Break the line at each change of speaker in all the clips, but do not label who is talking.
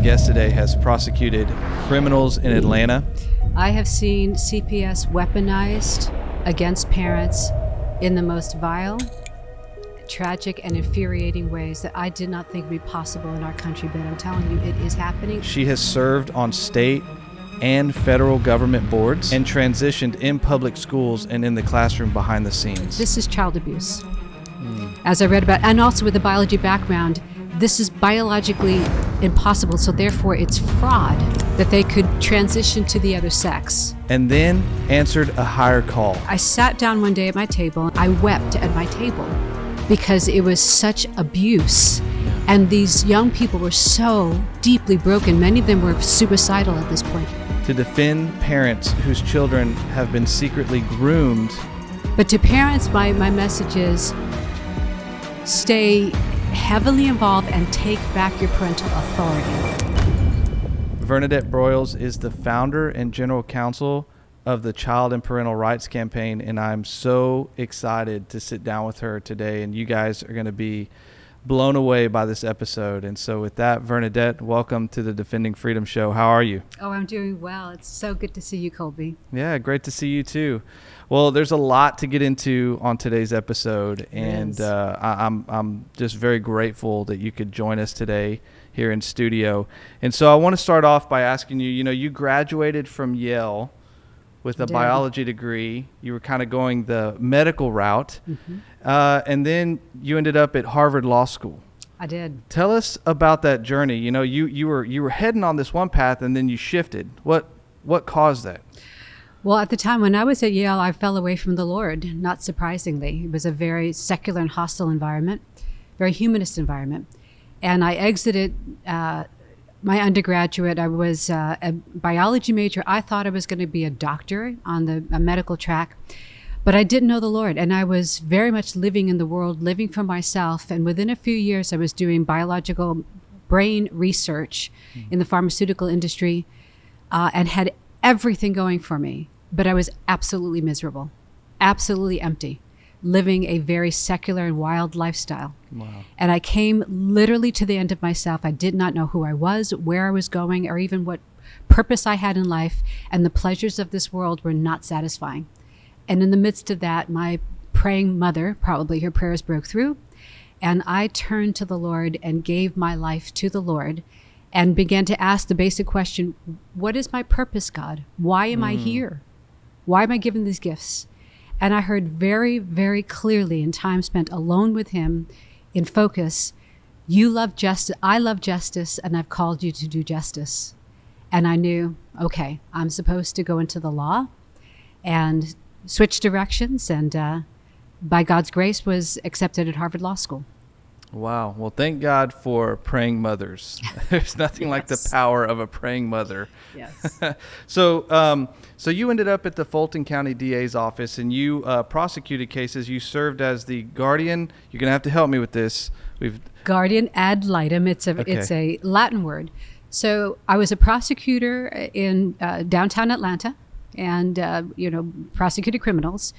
guest today has prosecuted criminals in Atlanta.
I have seen CPS weaponized against parents in the most vile, tragic, and infuriating ways that I did not think would be possible in our country, but I'm telling you, it is happening.
She has served on state and federal government boards and transitioned in public schools and in the classroom behind the scenes.
This is child abuse. As I read about, and also with a biology background, this is biologically impossible, so therefore it's fraud that they could transition to the other sex.
And then answered a higher call.
I sat down one day at my table. I wept at my table because it was such abuse. And these young people were so deeply broken. Many of them were suicidal at this point.
To defend parents whose children have been secretly groomed.
But to parents, my message is stay heavily involved and take back your parental authority.
Vernadette Broyles is the founder and general counsel of the Child and Parental Rights Campaign, and I'm so excited to sit down with her today, and you guys are going to be blown away by this episode. And so with that, Vernadette, welcome to the Defending Freedom Show. How are you?
Oh, I'm doing well. It's so good to see you, Colby.
Yeah, great to see you too. Well, there's a lot to get into on today's episode, and I'm just very grateful that you could join us today here in studio. And so I want to start off by asking you, you graduated from Yale with a biology degree. You were kind of going the medical route, and then you ended up at Harvard Law School.
I did.
Tell us about that journey. You were heading on this one path, and then you shifted. What caused that?
Well, at the time when I was at Yale, I fell away from the Lord, not surprisingly. It was a very secular and hostile environment, very humanist environment. And I exited my undergraduate. I was a biology major. I thought I was going to be a doctor on a medical track, but I didn't know the Lord. And I was very much living in the world, living for myself. And within a few years, I was doing biological brain research in the pharmaceutical industry and had everything going for me. But I was absolutely miserable, absolutely empty, living a very secular and wild lifestyle.
Wow.
And I came literally to the end of myself. I did not know who I was, where I was going, or even what purpose I had in life. And the pleasures of this world were not satisfying. And in the midst of that, my praying mother, probably her prayers broke through. And I turned to the Lord and gave my life to the Lord and began to ask the basic question, what is my purpose, God? Why am I here? Why am I given these gifts? And I heard very, very clearly in time spent alone with him in focus, you love justice, I love justice, and I've called you to do justice. And I knew, okay, I'm supposed to go into the law and switch directions, and by God's grace was accepted at Harvard Law School.
Wow. Well, thank God for praying mothers. There's nothing like the power of a praying mother.
Yes.
So you ended up at the Fulton County DA's office, and you prosecuted cases. You served as the guardian. You're going to have to help me with this.
Guardian ad litem. It's a Latin word. So I was a prosecutor in downtown Atlanta, and prosecuted criminals.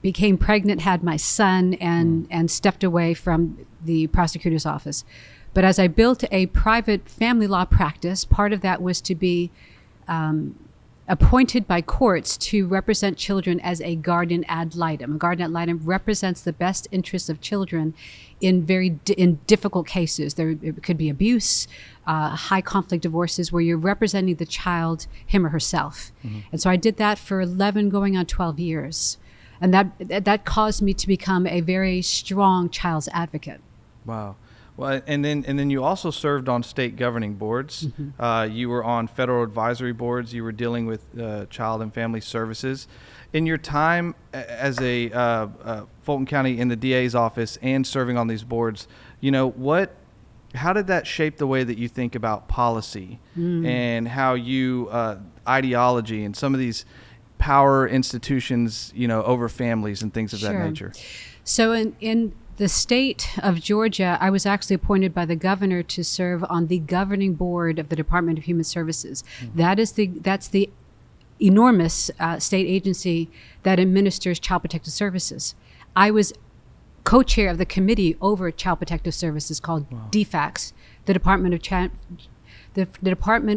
Became pregnant, had my son, and stepped away from the prosecutor's office. But as I built a private family law practice, part of that was to be appointed by courts to represent children as a guardian ad litem. A guardian ad litem represents the best interests of children in in difficult cases. It could be abuse, high conflict divorces, where you're representing the child, him or herself. And so I did that for 11 going on 12 years. And that caused me to become a very strong child's advocate.
Wow. Well, and then you also served on state governing boards. You were on federal advisory boards. You were dealing with child and family services. In your time as a Fulton County in the DA's office and serving on these boards, how did that shape the way that you think about policy and how you ideology and some of these power institutions, over families and things of that nature?
So in the state of Georgia, I was actually appointed by the governor to serve on the governing board of the Department of Human Services. That's the enormous state agency that administers child protective services. I was co-chair of the committee over Child Protective Services called DFACS, the Department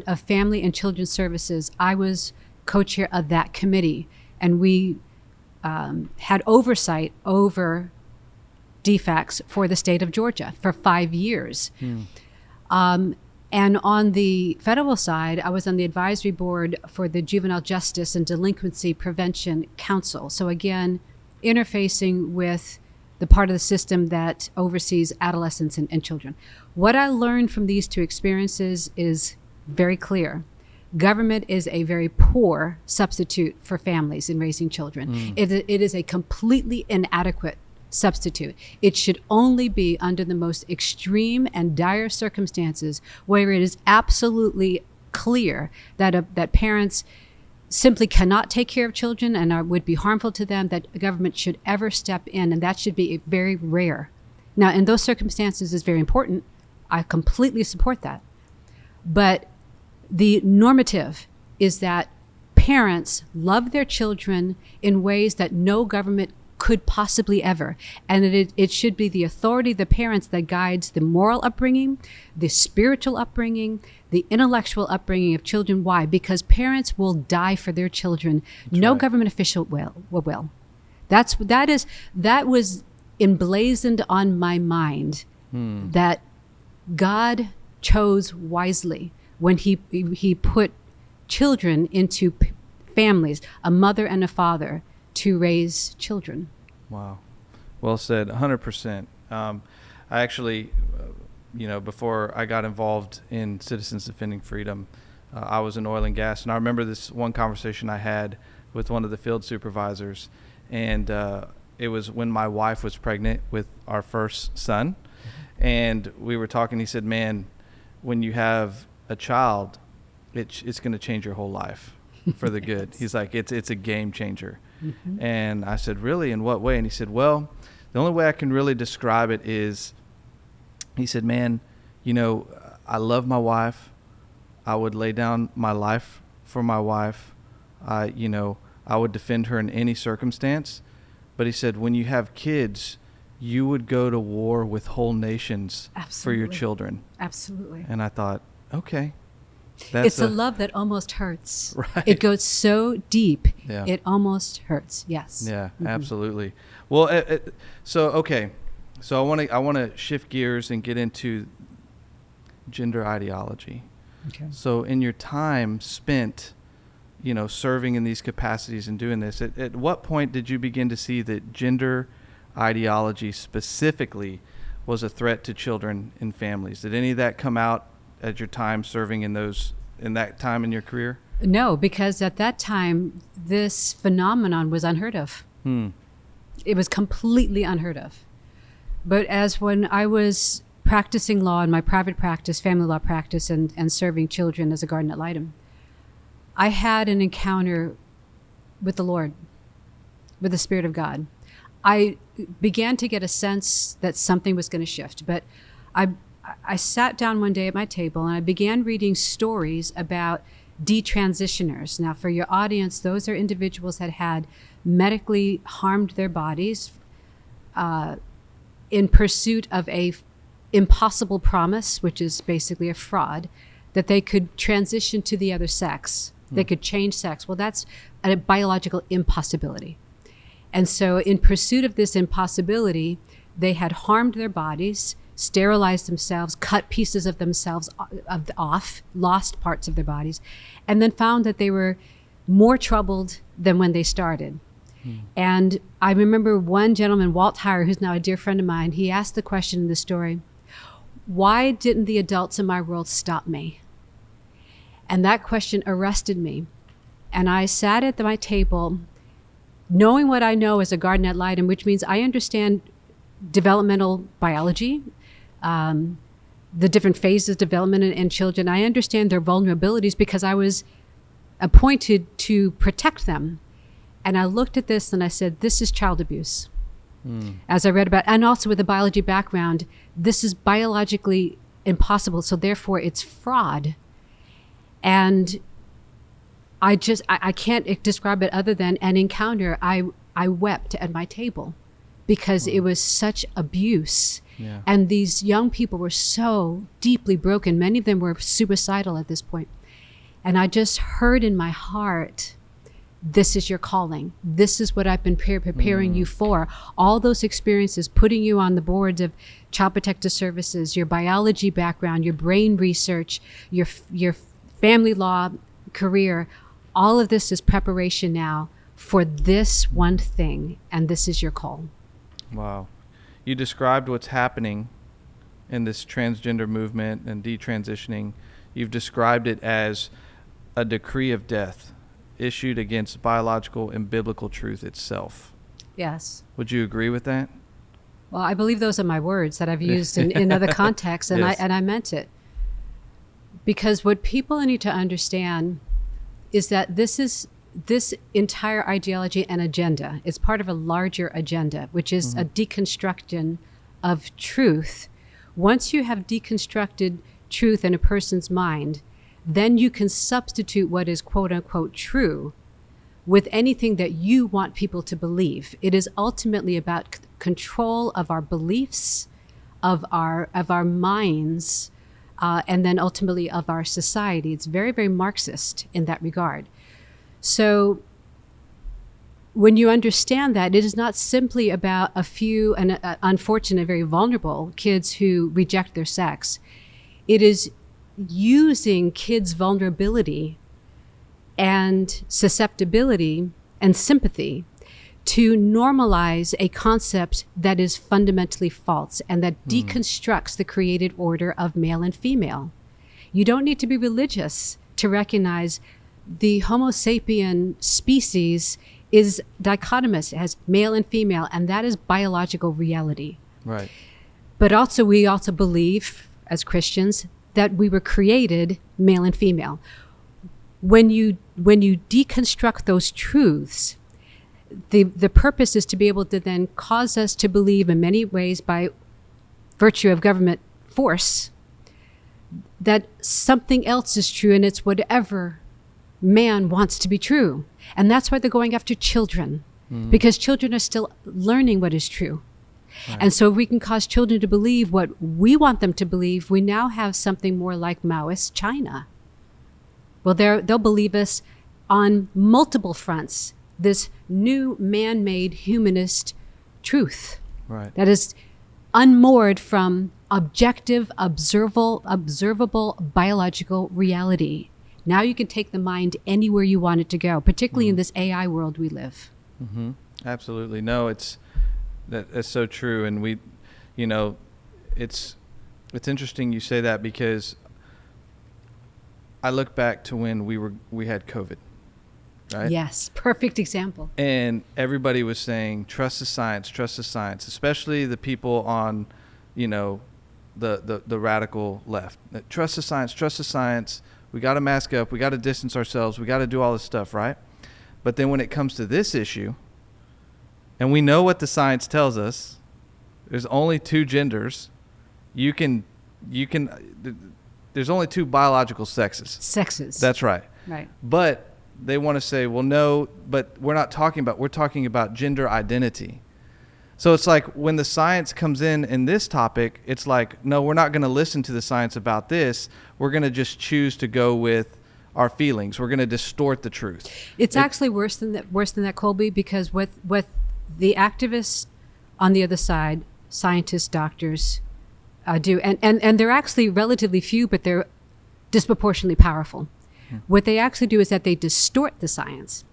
of Family and Children's Services. I was co-chair of that committee, and we had oversight over DFACS for the state of Georgia for 5 years. And on the federal side, I was on the advisory board for the Juvenile Justice and Delinquency Prevention Council. So again, interfacing with the part of the system that oversees adolescents and children. What I learned from these two experiences is very clear. Government is a very poor substitute for families in raising children. It is a completely inadequate substitute. It should only be under the most extreme and dire circumstances where it is absolutely clear that that parents simply cannot take care of children and would be harmful to them, that the government should ever step in, and that should be very rare. Now, in those circumstances is very important. I completely support that. But the normative is that parents love their children in ways that no government could possibly ever. And it should be the authority of the parents that guides the moral upbringing, the spiritual upbringing, the intellectual upbringing of children. Why? Because parents will die for their children.
That's
no
right.
government official will. That was emblazoned on my mind, that God chose wisely when he put children into families, a mother and a father, to raise children.
Wow. Well said, 100%. I actually, before I got involved in Citizens Defending Freedom, I was in oil and gas. And I remember this one conversation I had with one of the field supervisors. And it was when my wife was pregnant with our first son. And we were talking. He said, man, when you have a child, it's going to change your whole life for the good.
Yes.
He's like, it's a game changer. And I said, really? In what way? And he said, well, the only way I can really describe it is, he said, man, I love my wife. I would lay down my life for my wife. I would defend her in any circumstance. But he said, when you have kids, you would go to war with whole nations for your children.
Absolutely.
And I thought, okay.
It's a love that almost hurts.
Right.
It goes so deep,
Yeah.
it almost hurts. Yes.
Yeah, absolutely. Well, so I want to shift gears and get into gender ideology.
Okay.
So in your time spent, serving in these capacities and doing this, at what point did you begin to see that gender ideology specifically was a threat to children and families? Did any of that come out at your time serving in that time in your career?
No, because at that time, this phenomenon was unheard of. It was completely unheard of. But when I was practicing law in my private practice, family law practice, and serving children as a guardian ad litem, I had an encounter with the Lord, with the Spirit of God. I began to get a sense that something was going to shift, but I sat down one day at my table and I began reading stories about detransitioners. Now, for your audience, those are individuals that had medically harmed their bodies in pursuit of a impossible promise, which is basically a fraud, that they could transition to the other sex. They could change sex. Well, that's a biological impossibility. And so in pursuit of this impossibility, they had harmed their bodies, sterilized themselves, cut pieces of themselves off, lost parts of their bodies, and then found that they were more troubled than when they started. And I remember one gentleman, Walt Heyer, who's now a dear friend of mine, he asked the question in the story, why didn't the adults in my world stop me? And that question arrested me. And I sat at my table, knowing what I know as a guardian ad litem, which means I understand developmental biology, the different phases of development in children. I understand their vulnerabilities because I was appointed to protect them. And I looked at this and I said, this is child abuse. As I read about, and also with a biology background, this is biologically impossible, so therefore it's fraud. And I can't describe it other than an encounter. I wept at my table because it was such abuse.
Yeah.
And these young people were so deeply broken. Many of them were suicidal at this point. And I just heard in my heart, this is your calling. This is what I've been preparing you for. All those experiences, putting you on the boards of Child Protective Services, your biology background, your brain research, your family law career, all of this is preparation now for this one thing, and this is your call.
Wow. You described what's happening in this transgender movement and detransitioning. You've described it as a decree of death issued against biological and biblical truth itself.
Yes.
Would you agree with that?
Well, I believe those are my words that I've used in other contexts, and
Yes.
I meant it. Because what people need to understand is that this entire ideology and agenda is part of a larger agenda, which is a deconstruction of truth. Once you have deconstructed truth in a person's mind, then you can substitute what is quote unquote true with anything that you want people to believe. It is ultimately about control of our beliefs, of our minds, and then ultimately of our society. It's very, very Marxist in that regard. So when you understand that, it is not simply about a few unfortunate, very vulnerable kids who reject their sex. It is using kids' vulnerability and susceptibility and sympathy to normalize a concept that is fundamentally false and that deconstructs the created order of male and female. You don't need to be religious to recognize the Homo sapien species is dichotomous. It has male and female, and that is biological reality.
Right.
But also, we also believe as Christians that we were created male and female. When you deconstruct those truths, the purpose is to be able to then cause us to believe in many ways by virtue of government force that something else is true, and it's whatever man wants to be true. And that's why they're going after children, because children are still learning what is true. Right. And so if we can cause children to believe what we want them to believe, we now have something more like Maoist China. Well, they'll believe us on multiple fronts, this new man-made humanist truth.
Right.
That is unmoored from objective, observable biological reality. Now you can take the mind anywhere you want it to go, particularly in this AI world we live.
Mm-hmm. Absolutely. No, that's so true. And it's interesting you say that, because I look back to when we had COVID, right?
Yes, perfect example.
And everybody was saying, trust the science, especially the people on, the radical left. Trust the science. We got to mask up. We got to distance ourselves. We got to do all this stuff, right? But then when it comes to this issue, and we know what the science tells us, there's only two genders. There's only two biological sexes.
Sexes.
That's right.
Right.
But they want to say, well, no, but we're talking about gender identity. So it's like when the science comes in this topic, it's like, no, we're not going to listen to the science about this. We're going to just choose to go with our feelings. We're going to distort the truth.
It's actually worse than that, Colby, because what the activists on the other side, scientists, doctors, do, and they're actually relatively few, but they're disproportionately powerful. What they actually do is that they distort the science.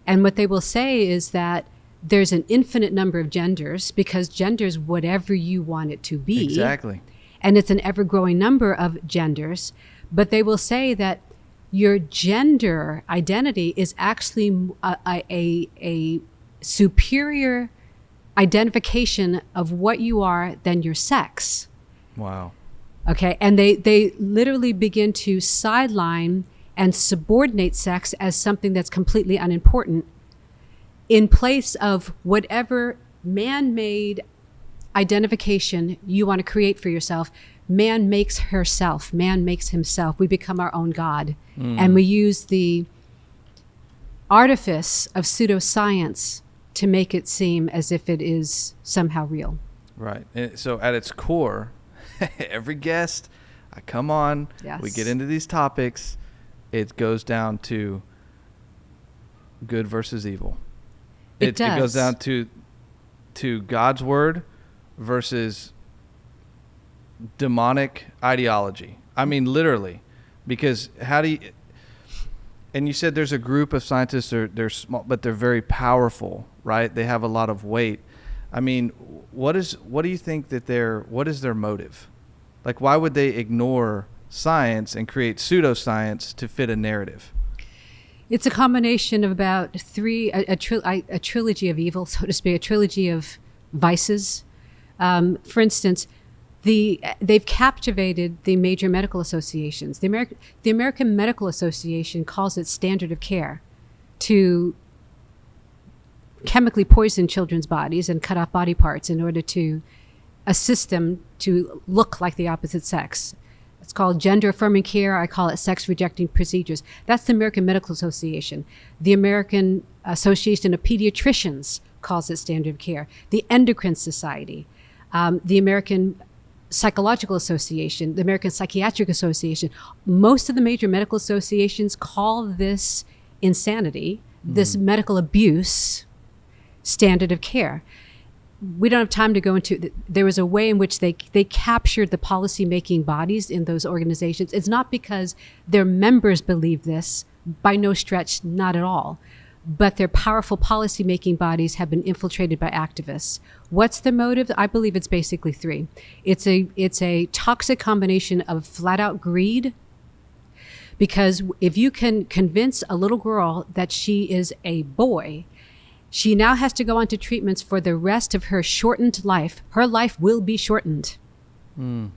And what they will say is that there's an infinite number of genders, because gender is whatever you want it to be.
Exactly.
And it's an ever-growing number of genders. But they will say that your gender identity is actually a superior identification of what you are than your sex.
Wow.
Okay, and they literally begin to sideline and subordinate sex as something that's completely unimportant in place of whatever man-made identification you want to create for yourself. Man makes herself, man makes himself. We become our own God. And we use the artifice of pseudoscience to make it seem as if it is somehow real.
Right. And so at its core, every guest, I come on,
Yes.
we get into these topics, it goes down to good versus evil.
It does.
It goes down to God's word versus demonic ideology. I mean, literally, because how do you, and you said there's a group of scientists, they're small, but they're very powerful, right? They have a lot of weight. I mean, what do you think that what is their motive? Like, why would they ignore science and create pseudoscience to fit a narrative?
It's a combination of about a trilogy of evil, so to speak, a trilogy of vices. For instance, they've captivated the major medical associations. The American Medical Association calls it standard of care to chemically poison children's bodies and cut off body parts in order to assist them to look like the opposite sex. It's called gender affirming care. I call it sex rejecting procedures. That's the American Medical Association. The American Association of Pediatricians calls it standard of care. The Endocrine Society, the American Psychological Association, the American Psychiatric Association. Most of the major medical associations call this insanity, this medical abuse, standard of care. We don't have time to go into. There was a way in which they captured the policy-making bodies in those organizations. It's not because their members believe this, by no stretch, not at all. But their powerful policy-making bodies have been infiltrated by activists. What's the motive? I believe it's basically three. It's a toxic combination of flat-out greed, because if you can convince a little girl that she is a boy, she now has to go on to treatments for the rest of her shortened life. Her life will be shortened. And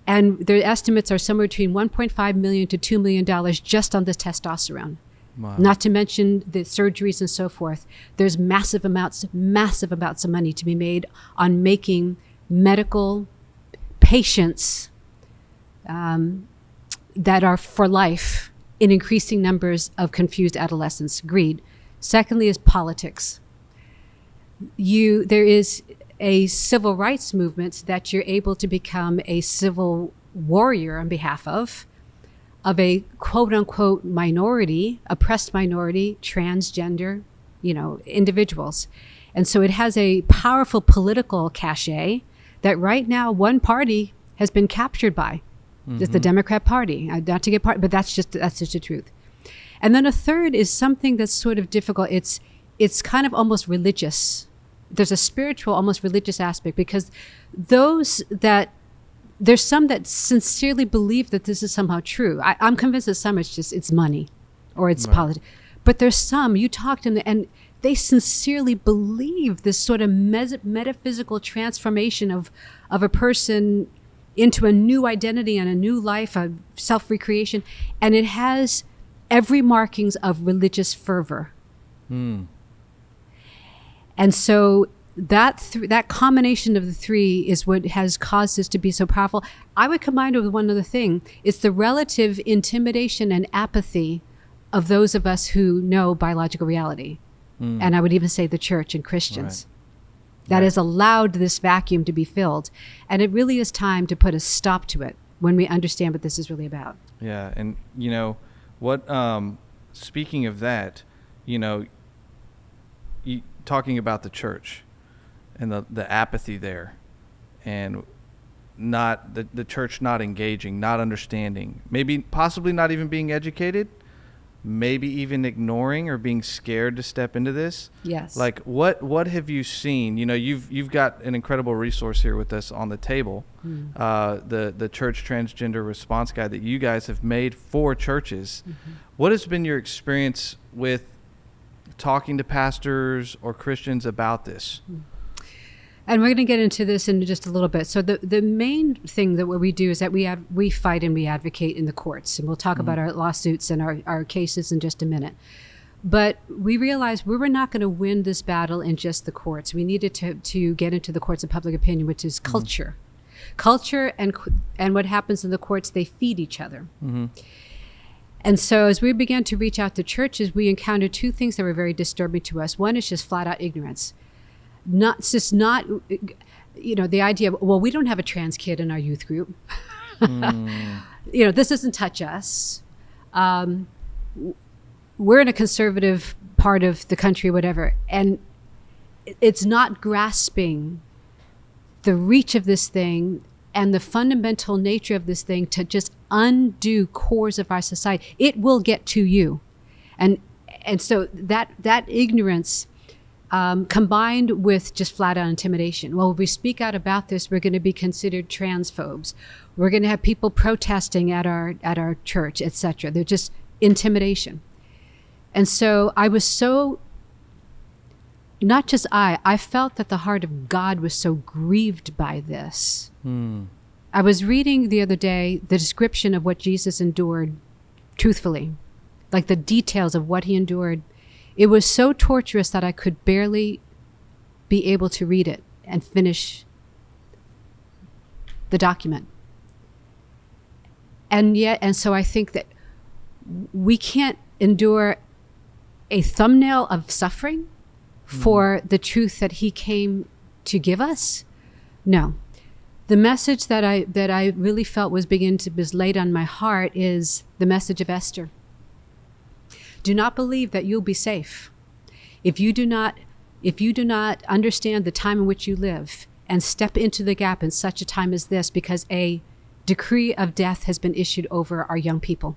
their estimates are somewhere between $1.5 million to $2 million just on this testosterone.
Wow.
Not to mention the surgeries and so forth. There's massive amounts of money to be made on making medical patients that are for life in increasing numbers of confused adolescents. Greed. Secondly is politics. There is a civil rights movement that you're able to become a civil warrior on behalf of a quote unquote minority, oppressed minority, transgender, individuals. And so it has a powerful political cachet that right now one party has been captured by. It's the Democrat Party. Not to get part, but that's just the truth. And then a third is something that's sort of difficult. It's kind of almost religious. There's a spiritual, almost religious aspect, because there's some that sincerely believe that this is somehow true. I'm convinced that some it's money or it's politics. But there's some, you talk to them and they sincerely believe this sort of metaphysical transformation of a person into a new identity and a new life, a self-recreation. And it has every markings of religious fervor. And so that combination of the three is what has caused this to be so powerful. I would combine it with one other thing. It's the relative intimidation and apathy of those of us who know biological reality. And I would even say the church and Christians. That has allowed this vacuum to be filled. And it really is time to put a stop to it when we understand what this is really about.
Yeah, and what, speaking of that, talking about the church and the apathy there, and not the church not engaging, not understanding, maybe possibly not even being educated, maybe even ignoring or being scared to step into this.
Yes.
Like what have you seen? You've got an incredible resource here with us on the table, the Church Transgender Response Guide that you guys have made for churches. What has been your experience with talking to pastors or Christians about this?
And we're going to get into this in just a little bit. So the main thing that what we do is that we fight and we advocate in the courts. And we'll talk about our lawsuits and our cases in just a minute. But we realized we were not going to win this battle in just the courts. We needed to get into the courts of public opinion, which is culture. Culture and what happens in the courts, they feed each other. And so as we began to reach out to churches, we encountered two things that were very disturbing to us. One is just flat out ignorance. The idea of, well, we don't have a trans kid in our youth group. This doesn't touch us. We're in a conservative part of the country, whatever. And it's not grasping the reach of this thing and the fundamental nature of this thing to just undo cores of our society. It will get to you. And so that ignorance combined with just flat out intimidation. Well, if we speak out about this, we're going to be considered transphobes. We're going to have people protesting at our church, etc. They're just intimidation. And so I was so, not just I felt that the heart of God was so grieved by this. I was reading the other day the description of what Jesus endured truthfully, like the details of what he endured. It was so torturous that I could barely be able to read it and finish the document. And so I think that we can't endure a thumbnail of suffering for the truth that he came to give us. No. The message that I really felt was laid on my heart is the message of Esther. Do not believe that you'll be safe if you do not understand the time in which you live and step into the gap in such a time as this, because a decree of death has been issued over our young people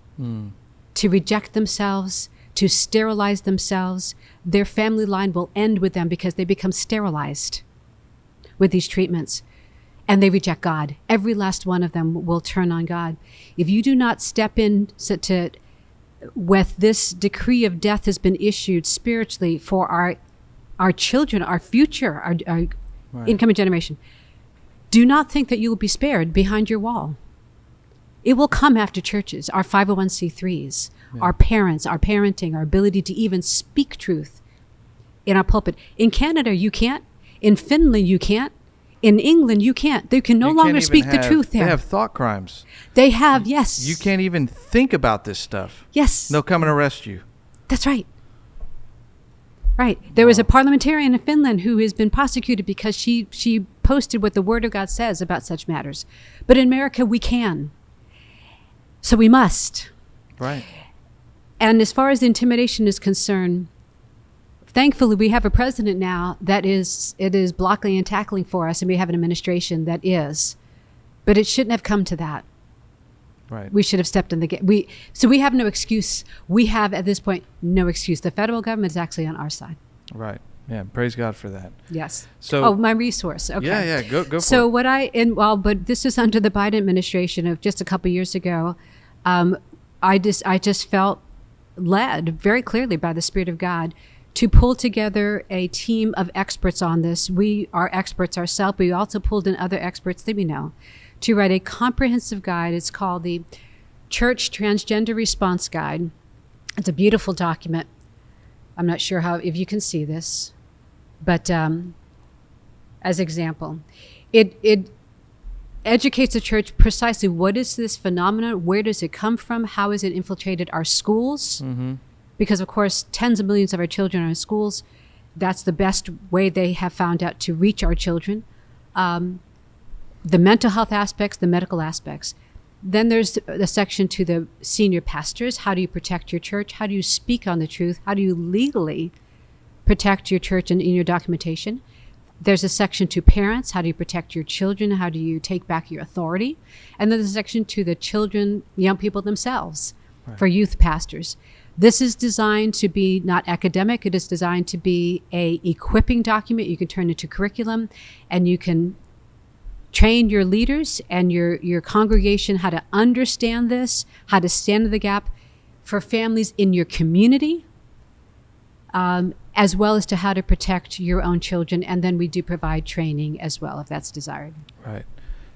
to reject themselves, to sterilize themselves. Their family line will end with them because they become sterilized with these treatments. And they reject God. Every last one of them will turn on God. If you do not step in with this decree of death has been issued spiritually for our children, our future, our incoming generation, do not think that you will be spared behind your wall. It will come after churches, our 501c3s, our parents, our parenting, our ability to even speak truth in our pulpit. In Canada, you can't. In Finland, you can't. In England, you can't. They can no longer speak the truth there.
They have thought crimes.
They have, yes.
You can't even think about this stuff.
Yes.
They'll come and arrest you.
That's right. Right. There was a parliamentarian in Finland who has been prosecuted because she posted what the Word of God says about such matters. But in America, we can. So we must.
Right.
And as far as intimidation is concerned, thankfully, we have a president now that is blocking and tackling for us, and we have an administration that is. But it shouldn't have come to that.
Right.
We should have stepped in the gate. So we have no excuse. We have, at this point, no excuse. The federal government is actually on our side.
Right. Yeah. Praise God for that.
Yes.
So,
my resource. Okay.
Yeah. Go for it.
So but this is under the Biden administration of just a couple years ago. I just felt led very clearly by the Spirit of God to pull together a team of experts on this. We are experts ourselves, but we also pulled in other experts that we know to write a comprehensive guide. It's called the Church Transgender Response Guide. It's a beautiful document. I'm not sure if you can see this, but as example, it educates the church precisely what is this phenomenon, where does it come from, how has it infiltrated our schools? Because, of course, tens of millions of our children are in schools. That's the best way they have found out to reach our children. The mental health aspects, the medical aspects. Then there's a section to the senior pastors. How do you protect your church? How do you speak on the truth? How do you legally protect your church in your documentation? There's a section to parents. How do you protect your children? How do you take back your authority? And then there's a section to the children, young people themselves, for youth pastors. This is designed to be not academic. It is designed to be a equipping document. You can turn into curriculum, and you can train your leaders and your congregation how to understand this, how to stand in the gap for families in your community, as well as to how to protect your own children. And then we do provide training as well, if that's desired.
Right.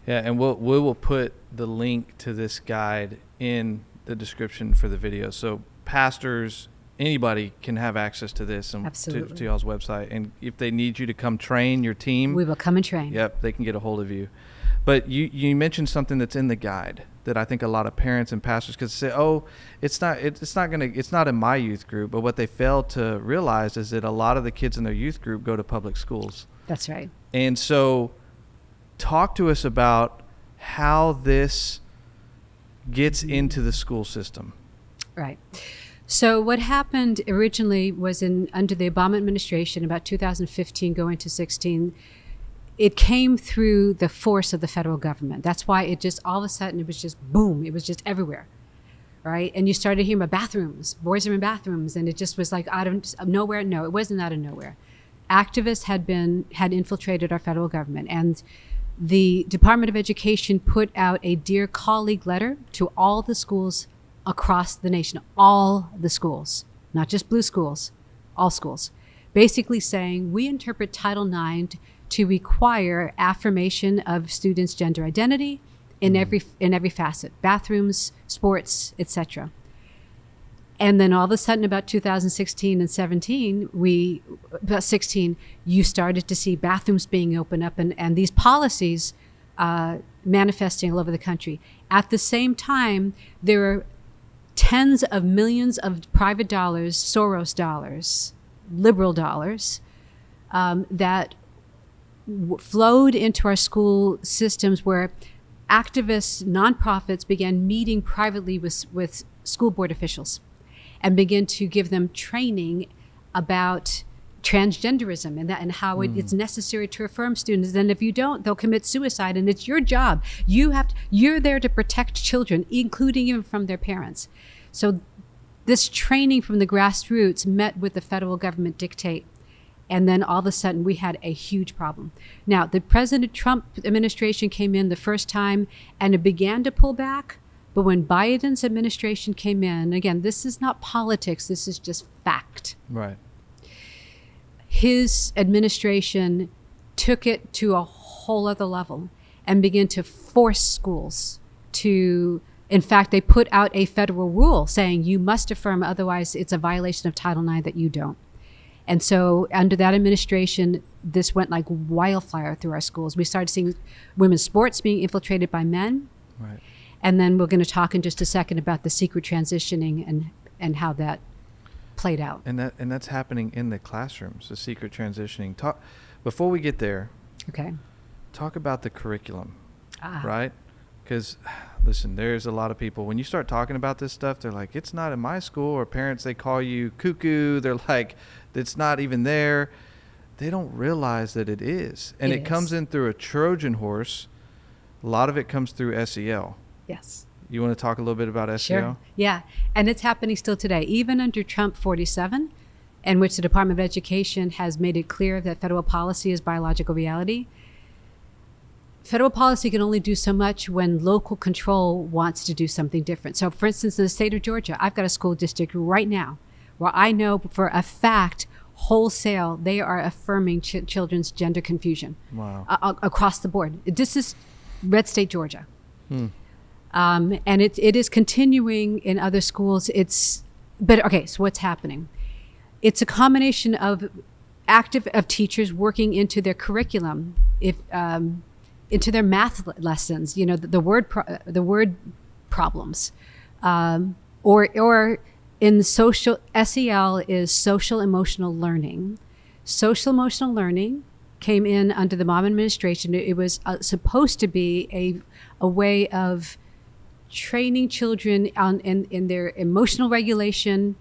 Yeah, and we will put the link to this guide in the description for the video. So pastors, anybody can have access to this and to y'all's website. And if they need you to come train your team,
we will come and train.
Yep, they can get a hold of you. But you mentioned something that's in the guide, that I think a lot of parents and pastors could say, oh, it's not in my youth group. But what they fail to realize is that a lot of the kids in their youth group go to public schools.
That's right.
And so talk to us about how this gets into the school system.
Right. So what happened originally was under the Obama administration, about 2015 going to 16, it came through the force of the federal government. That's why it just, all of a sudden, it was just boom. It was just everywhere, right? And you started hearing about bathrooms. Boys are in bathrooms. And it just was like out of nowhere. No, it wasn't out of nowhere. Activists had infiltrated our federal government. And the Department of Education put out a Dear Colleague letter to all the schools across the nation, all the schools, not just blue schools, all schools, basically saying we interpret Title IX to require affirmation of students' gender identity in every facet, bathrooms, sports, etc. And then all of a sudden, about 2016 and 17, about 16, you started to see bathrooms being opened up and these policies manifesting all over the country. At the same time, there are tens of millions of private dollars, Soros dollars, liberal dollars, that flowed into our school systems where activists, nonprofits began meeting privately with school board officials and began to give them training about transgenderism and how it's necessary to affirm students. And if you don't, they'll commit suicide. And it's your job. You're there to protect children, including even from their parents. So this training from the grassroots met with the federal government dictate. And then all of a sudden, we had a huge problem. Now, the President Trump administration came in the first time, and it began to pull back. But when Biden's administration came in, again, this is not politics. This is just fact.
Right.
His administration took it to a whole other level and began to force schools to, in fact, they put out a federal rule saying you must affirm, otherwise it's a violation of Title IX that you don't. And so under that administration, this went like wildfire through our schools. We started seeing women's sports being infiltrated by men.
Right.
And then we're going to talk in just a second about the secret transitioning and how that played out.
And that's happening in the classrooms, the secret transitioning. Before we get there,
okay,
talk about the curriculum, right? Because, listen, there's a lot of people, when you start talking about this stuff, they're like, it's not in my school, or parents, they call you cuckoo. They're like, it's not even there. They don't realize that it is. And it comes in through a Trojan horse. A lot of it comes through SEL.
Yes.
You want to talk a little bit about SEL?
Sure. Yeah. And it's happening still today. Even under Trump 47, in which the Department of Education has made it clear that federal policy is biological reality, federal policy can only do so much when local control wants to do something different. So, for instance, in the state of Georgia, I've got a school district right now where I know for a fact, wholesale, they are affirming children's gender confusion.
Wow.
Across the board. This is red state Georgia. And it is continuing in other schools. But okay, so what's happening? It's a combination of teachers working into their curriculum, into their math lessons, the word problems, or in social, SEL is social emotional learning. Social emotional learning came in under the Obama administration. It was supposed to be a way of training children in their emotional regulation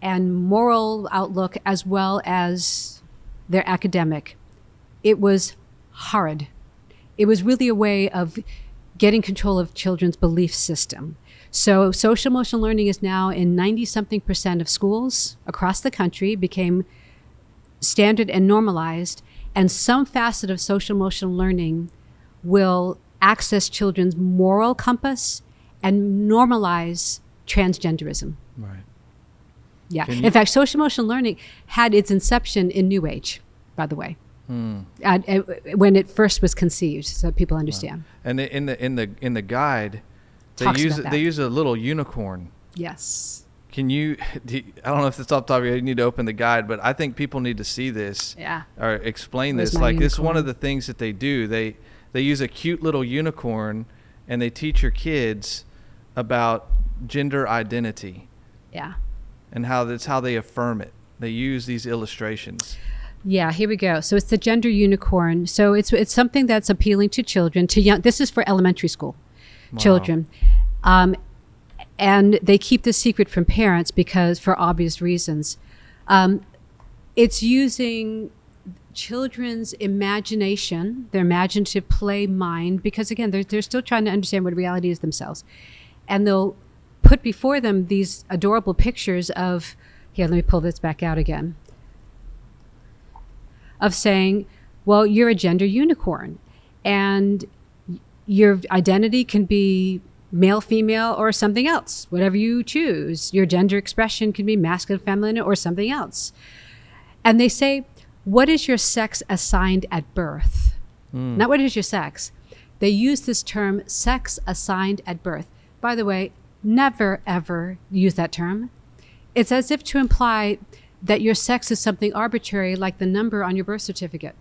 and moral outlook, as well as their academic. It was horrid. It was really a way of getting control of children's belief system. So social emotional learning is now in 90-something% of schools across the country, became standard and normalized, and some facet of social emotional learning will access children's moral compass and normalize transgenderism.
Right.
Yeah. In fact, social emotional learning had its inception in New Age, by the way. When it first was conceived, so people understand.
Wow. And in the guide, they use a little unicorn.
Yes.
Can you? I don't know if it's off the top of your head. You need to open the guide, but I think people need to see this.
Yeah.
Or explain
Where's
this.
my
Like
unicorn?
this is one of the things that they do. They use a cute little unicorn, and they teach your kids about gender identity.
Yeah.
And that's how they affirm it. They use these illustrations.
Yeah, here we go. So it's the gender unicorn. So it's something that's appealing to children, to young. This is for elementary school children. And they keep this secret from parents because for obvious reasons. It's using children's imagination, their imaginative play mind, because again, they're still trying to understand what reality is themselves. And they'll put before them these adorable pictures of, here, let me pull this back out again, of saying, well, you're a gender unicorn and your identity can be male, female, or something else, whatever you choose. Your gender expression can be masculine, feminine, or something else. And they say, what is your sex assigned at birth? Not what is your sex. They use this term, sex assigned at birth. By the way, never, ever use that term. It's as if to imply that your sex is something arbitrary, like the number on your birth certificate,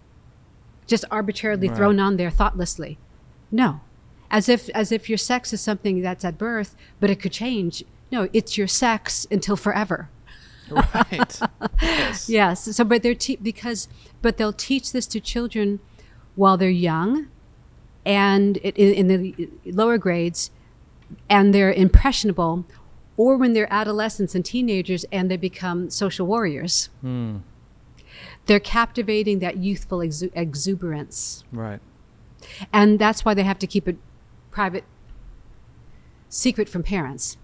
just arbitrarily thrown on there thoughtlessly. No, as if your sex is something that's at birth, but it could change. No, it's your sex until forever.
Right. Yes.
Yes. So, but they'll teach this to children while they're young, and in the lower grades, and they're impressionable, or when they're adolescents and teenagers and they become social warriors. They're captivating that youthful exuberance.
Right.
And that's why they have to keep it private, secret from parents.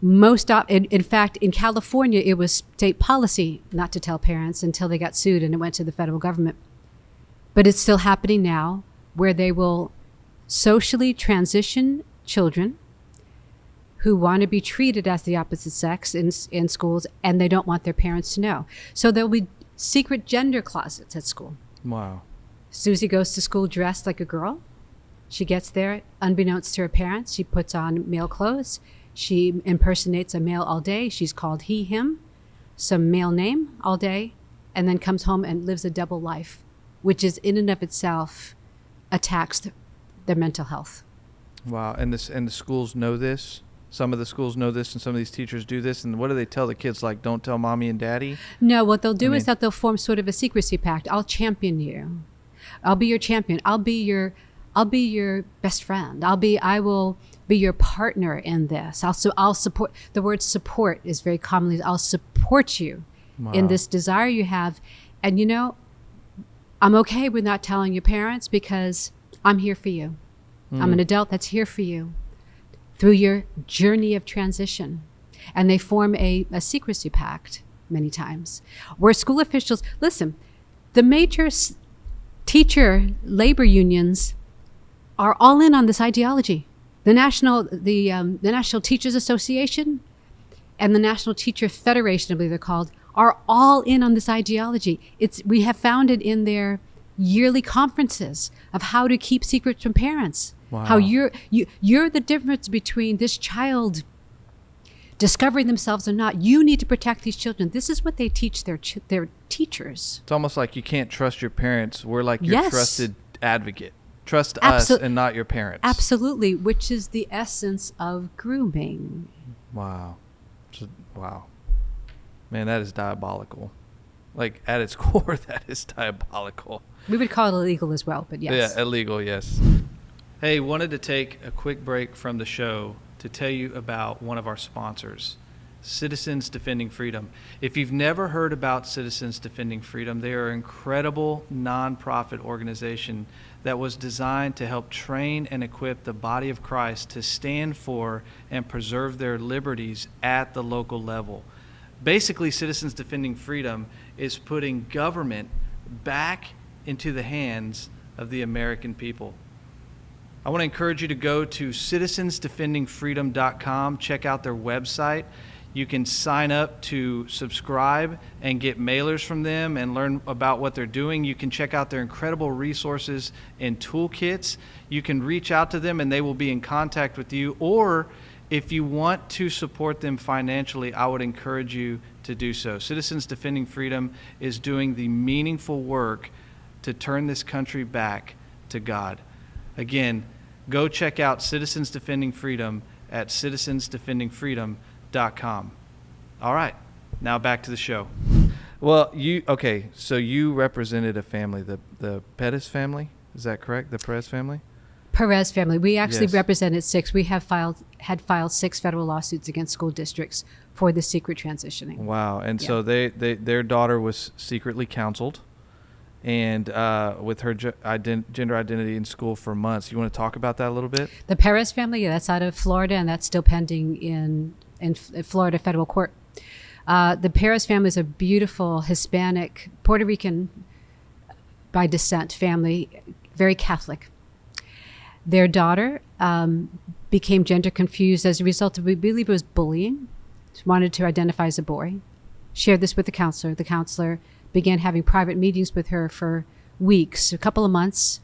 In fact, in California, it was state policy not to tell parents until they got sued and it went to the federal government. But it's still happening now, where they will socially transition children who want to be treated as the opposite sex in schools, and they don't want their parents to know. So there'll be secret gender closets at school.
Wow.
Susie goes to school dressed like a girl. She gets there, unbeknownst to her parents, she puts on male clothes. She impersonates a male all day. She's called he, him, some male name all day, and then comes home and lives a double life, which is in and of itself attacks their mental health.
Wow. And the schools know this? Some of the schools know this, and some of these teachers do this. And what do they tell the kids? Like, don't tell mommy and daddy?
No, what they'll do is that they'll form sort of a secrecy pact. I'll champion you. I'll be your champion. I'll be your best friend. I will be your partner in this. I'll support. The word support is very commonly, I'll support you in this desire you have. And I'm okay with not telling your parents because I'm here for you. I'm an adult that's here for you through your journey of transition. And they form a secrecy pact many times, where school officials, listen, the major teacher labor unions are all in on this ideology. The National Teachers Association and the National Teacher Federation, I believe they're called, are all in on this ideology. We have found it in their yearly conferences of how to keep secrets from parents.
Wow.
How you're the difference between this child discovering themselves or not. You need to protect these children. This is what they teach their teachers.
It's almost like you can't trust your parents. We're like your trusted advocate. Trust us and not your parents.
Absolutely, which is the essence of grooming.
Wow. Wow. Man, that is diabolical. Like, at its core, that is diabolical.
We would call it illegal as well, but yes.
Yeah, illegal, yes. Hey, wanted to take a quick break from the show to tell you about one of our sponsors, Citizens Defending Freedom. If you've never heard about Citizens Defending Freedom, they are an incredible nonprofit organization that was designed to help train and equip the body of Christ to stand for and preserve their liberties at the local level. Basically, Citizens Defending Freedom is putting government back into the hands of the American people. I want to encourage you to go to citizensdefendingfreedom.com, check out their website. You can sign up to subscribe and get mailers from them and learn about what they're doing. You can check out their incredible resources and toolkits. You can reach out to them and they will be in contact with you. Or if you want to support them financially, I would encourage you to do so. Citizens Defending Freedom is doing the meaningful work to turn this country back to God. Again, go check out Citizens Defending Freedom at citizensdefendingfreedom.com. All right, now back to the show. Well, so you represented a family, the Pettis family, is that correct? The Perez family?
Perez family. We actually
Yes.
represented 6. We had filed 6 federal lawsuits against school districts for the secret transitioning.
Wow, and
Yeah.
so their daughter was secretly counseled, and with her gender identity in school for months. You want to talk about that a little bit?
The Perez family, yeah, that's out of Florida, and that's still pending in Florida federal court. The Perez family is a beautiful Hispanic, Puerto Rican by descent family, very Catholic. Their daughter became gender confused as a result of, we believe it was bullying. She wanted to identify as a boy. Shared this with the counselor. The counselor began having private meetings with her for weeks, a couple of months,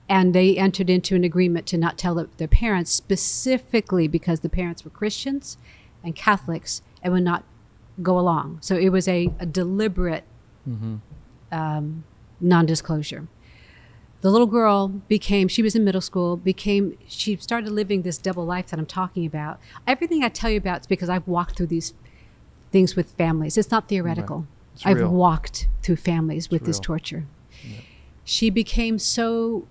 and they entered into an agreement to not tell their parents, specifically because the parents were Christians and Catholics and would not go along. So it was a deliberate non-disclosure. The little girl she was in middle school, she started living this double life that I'm talking about. Everything I tell you about is because I've walked through these things with families. It's not theoretical.
Right. It's
I've
real.
walked through families with this
real.
torture.
Yeah.
She became so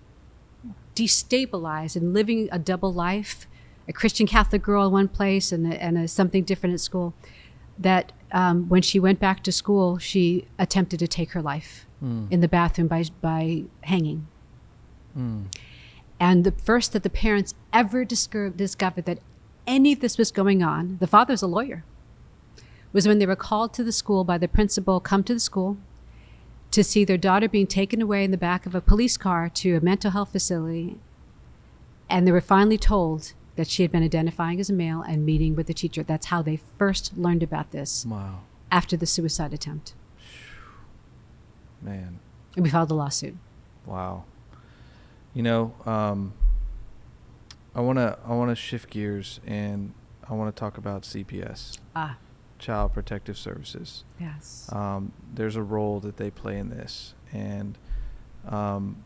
destabilized and living a double life, a Christian Catholic girl in one place and something different at school, that when she went back to school, she attempted to take her life in the bathroom by hanging. And the first that the parents ever discovered that any of this was going on, the father's a lawyer, was when they were called to the school by the principal, come to the school to see their daughter being taken away in the back of a police car to a mental health facility. And they were finally told that she had been identifying as a male and meeting with the teacher. That's how they first learned about this.
Wow.
After the suicide attempt.
Man.
And we filed a lawsuit.
Wow. You know, I wanna shift gears, and I want to talk about CPS. Child Protective Services.
Yes.
There's a role that they play in this, and have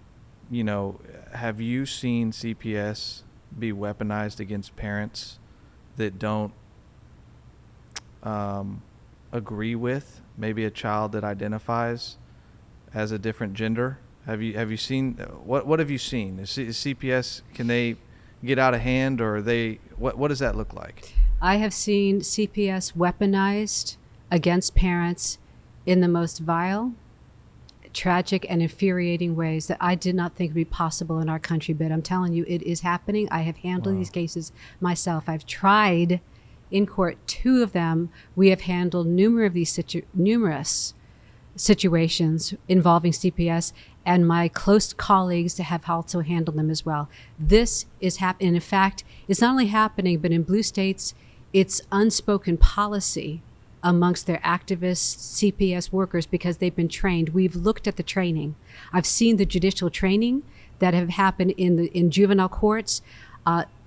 you seen CPS be weaponized against parents that don't agree with maybe a child that identifies as a different gender? Have you seen what have you seen? Is CPS, can they get out of hand, or what does that look like?
I have seen CPS weaponized against parents in the most vile, tragic, and infuriating ways that I did not think would be possible in our country. But I'm telling you, it is happening. I have handled these cases myself. I've tried in court 2 of them. We have handled numerous situations involving CPS, and my close colleagues have also handled them as well. This is happening. In fact, it's not only happening, but in blue states, it's unspoken policy amongst their activists, CPS workers, because they've been trained. We've looked at the training. I've seen the judicial training that have happened in juvenile courts,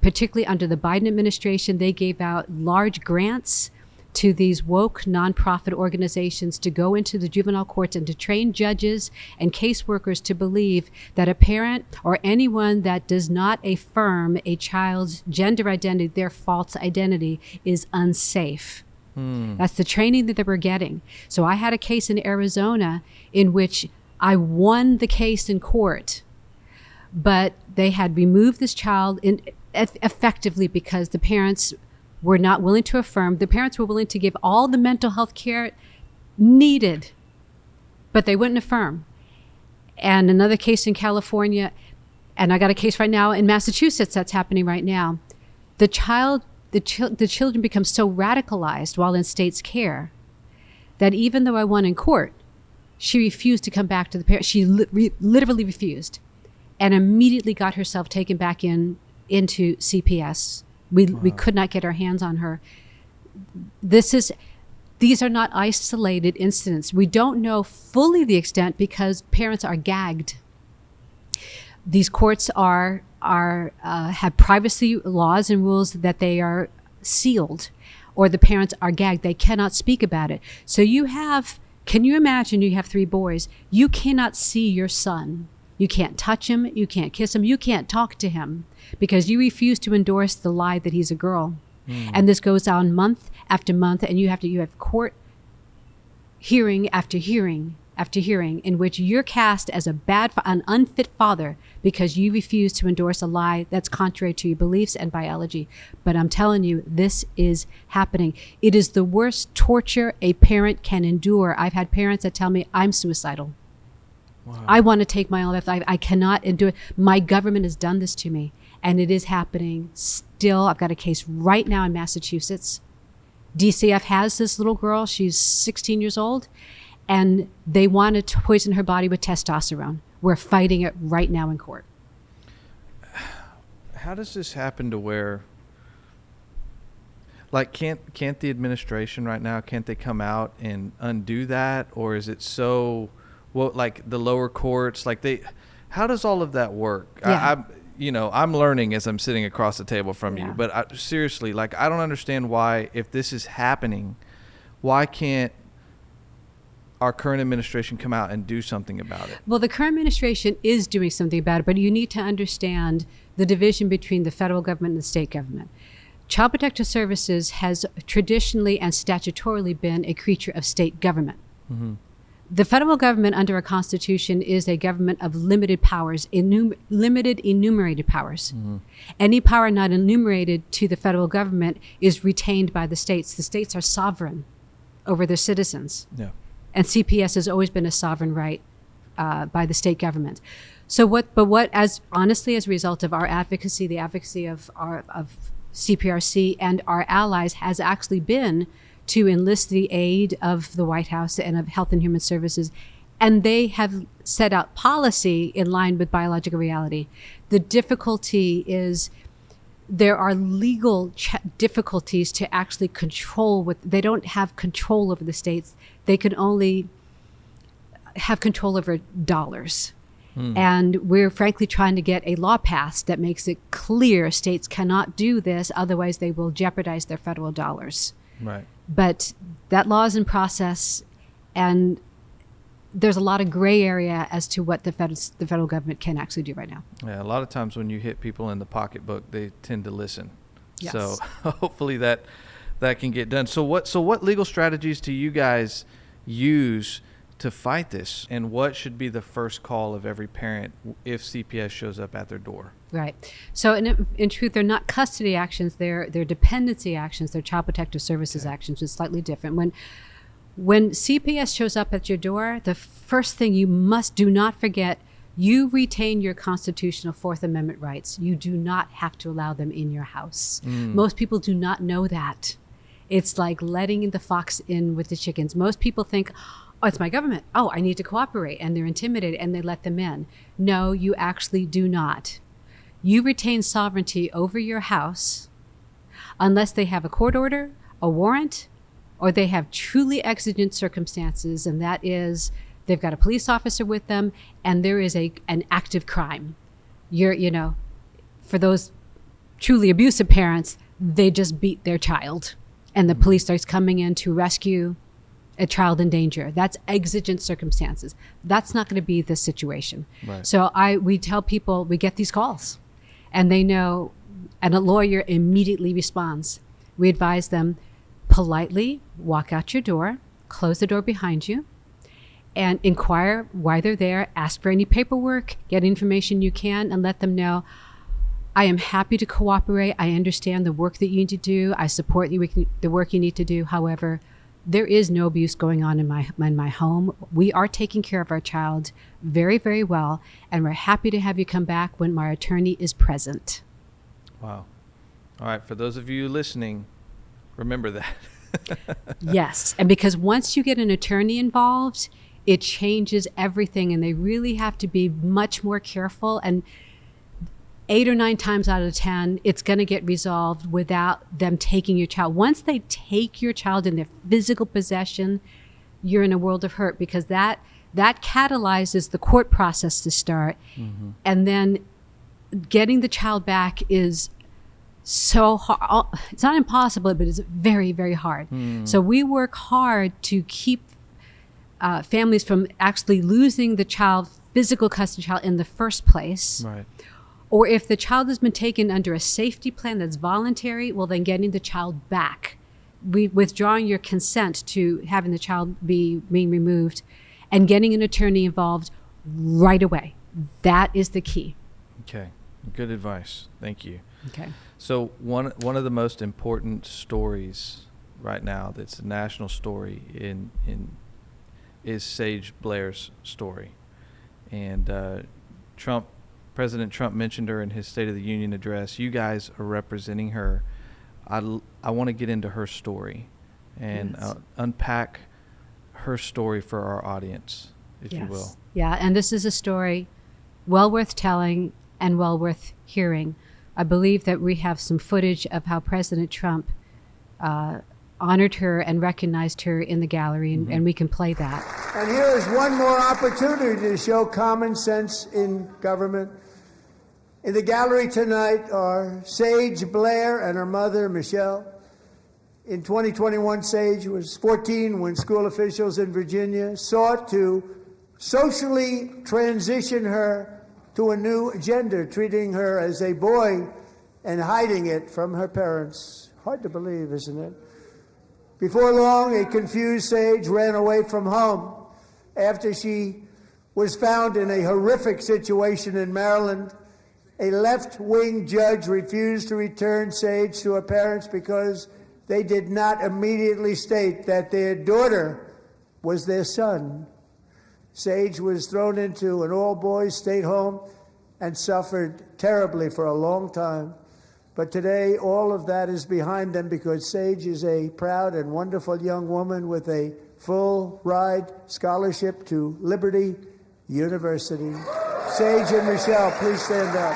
particularly under the Biden administration. They gave out large grants to these woke nonprofit organizations to go into the juvenile courts and to train judges and caseworkers to believe that a parent or anyone that does not affirm a child's gender identity, their false identity, is unsafe. That's the training that they were getting. So I had a case in Arizona in which I won the case in court, but they had removed this child effectively because the parents were not willing to affirm. The parents were willing to give all the mental health care needed, but they wouldn't affirm. And another case in California, and I got a case right now in Massachusetts that's happening right now. The children become so radicalized while in state's care that even though I won in court, she refused to come back to the parents. She literally refused, and immediately got herself taken back into CPS. We could not get our hands on her. These are not isolated incidents. We don't know fully the extent because parents are gagged. These courts have privacy laws and rules that they are sealed, or the parents are gagged. They cannot speak about it. So can you imagine you have 3 boys? You cannot see your son You can't touch him. You can't kiss him. You can't talk to him because you refuse to endorse the lie that he's a girl. And this goes on month after month, and you have court hearing after hearing after hearing in which you're cast as an unfit father because you refuse to endorse a lie that's contrary to your beliefs and biology. But I'm telling you, this is happening. It is the worst torture a parent can endure. I've had parents that tell me I'm suicidal. Wow. I want to take my own life. I cannot endure it. My government has done this to me, and it is happening still. I've got a case right now in Massachusetts. DCF has this little girl. She's 16 years old, and they wanted to poison her body with testosterone. We're fighting it right now in court.
How does this happen to where, like, can't the administration right now, can't they come out and undo that? Or is it so, well, like the lower courts, like how does all of that work?
Yeah.
I'm learning as I'm sitting across the table from
Yeah.
you, but seriously, like, I don't understand why, if this is happening, why can't our current administration come out and do something about it?
Well, the current administration is doing something about it, but you need to understand the division between the federal government and the state government. Child Protective Services has traditionally and statutorily been a creature of state government. Mm-hmm. The federal government under our Constitution is a government of limited powers, limited enumerated powers. Mm-hmm. Any power not enumerated to the federal government is retained by the states. The states are sovereign over their citizens. Yeah. And CPS has always been a sovereign right by the state government. So as honestly, as a result of our advocacy, the advocacy of CPRC and our allies has actually been to enlist the aid of the White House and of Health and Human Services. And they have set out policy in line with biological reality. The difficulty is there are legal difficulties to actually control they don't have control over the states. They can only have control over dollars. And we're frankly trying to get a law passed that makes it clear states cannot do this, otherwise they will jeopardize their federal dollars.
Right.
But that law is in process, and there's a lot of gray area as to what the federal government can actually do right now.
Yeah, a lot of times when you hit people in the pocketbook, they tend to listen.
Yes.
So hopefully that can get done. So what legal strategies do you guys use to fight this, and what should be the first call of every parent if CPS shows up at their door? Right.
So in truth, they're not custody actions, they're dependency actions, they're Child Protective Services actions, which is slightly different. When CPS shows up at your door, the first thing you do not forget, you retain your constitutional Fourth Amendment rights. You do not have to allow them in your house. Most people do not know that. It's like letting the fox in with the chickens. Most people think, oh, it's my government. Oh, I need to cooperate. And they're intimidated and they let them in. No, you actually do not. You retain sovereignty over your house unless they have a court order, a warrant, or they have truly exigent circumstances. And that is, they've got a police officer with them and there is an active crime. For those truly abusive parents, they just beat their child and the police starts coming in to rescue a child in danger. That's exigent circumstances. That's not going to be the situation. Right. So we tell people, we get these calls and they know, and a lawyer immediately responds. We advise them, politely walk out your door, close the door behind you, and inquire why they're there, ask for any paperwork, get information you can, and let them know, I am happy to cooperate. I understand the work that you need to do. I support you with the work you need to do. However, there is no abuse going on in my home. We are taking care of our child very, very well, and we're happy to have you come back when my attorney is present.
Wow. All right, for those of you listening, remember that.
Yes, and because once you get an attorney involved, it changes everything, and they really have to be much more careful. And 8 or 9 times out of 10, it's going to get resolved without them taking your child. Once they take your child in their physical possession, you're in a world of hurt because that catalyzes the court process to start. Mm-hmm. And then getting the child back is so hard. It's not impossible, but it's very, very hard. So we work hard to keep families from actually losing the child physical custody of the child in the first place.
Right.
Or if the child has been taken under a safety plan that's voluntary, well, then getting the child back, withdrawing your consent to having the child being removed, and getting an attorney involved right away. That is the key.
Okay. Good advice. Thank you.
Okay.
So one of the most important stories right now that's a national story is Sage Blair's story. And President Trump mentioned her in his State of the Union address. You guys are representing her. I want to get into her story and unpack her story for our audience, if you will.
Yeah, and this is a story well worth telling and well worth hearing. I believe that we have some footage of how President Trump honored her and recognized her in the gallery, and we can play that.
And here is one more opportunity to show common sense in government. In the gallery tonight are Sage Blair and her mother, Michelle. In 2021, Sage was 14 when school officials in Virginia sought to socially transition her to a new gender, treating her as a boy and hiding it from her parents. Hard to believe, isn't it? Before long, a confused Sage ran away from home after she was found in a horrific situation in Maryland. A left-wing judge refused to return Sage to her parents because they did not immediately state that their daughter was their son. Sage was thrown into an all-boys state home and suffered terribly for a long time. But today, all of that is behind them because Sage is a proud and wonderful young woman with a full-ride scholarship to Liberty University. Sage and Michelle, please stand up.